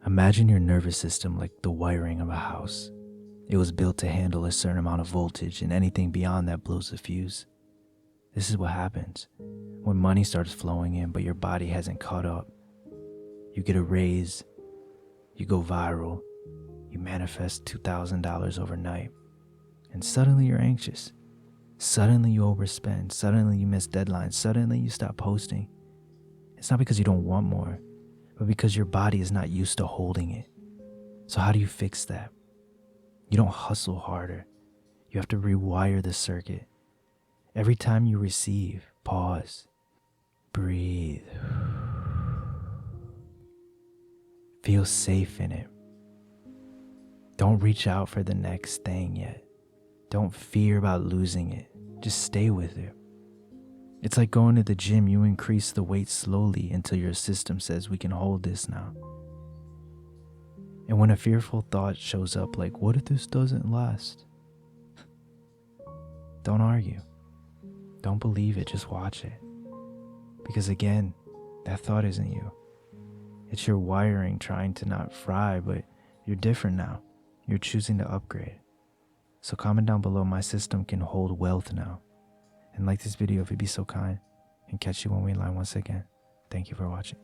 Imagine your nervous system like the wiring of a house. It was built to handle a certain amount of voltage, and anything beyond that blows the fuse. This is what happens when money starts flowing in, but your body hasn't caught up. You get a raise, you go viral, you manifest $2,000 overnight, and suddenly you're anxious. Suddenly you overspend, suddenly you miss deadlines, suddenly you stop posting. It's not because you don't want more, but because your body is not used to holding it. So how do you fix that? You don't hustle harder. You have to rewire the circuit. Every time you receive, pause, breathe. Feel safe in it. Don't reach out for the next thing yet. Don't fear about losing it. Just stay with it. It's like going to the gym. You increase the weight slowly until your system says we can hold this now. And when a fearful thought shows up like, what if this doesn't last? Don't argue. Don't believe it, just watch it. Because again, that thought isn't you. It's your wiring trying to not fry, but you're different now. You're choosing to upgrade. So comment down below, my system can hold wealth now. And like this video if you'd be so kind, and catch you when we align once again. Thank you for watching.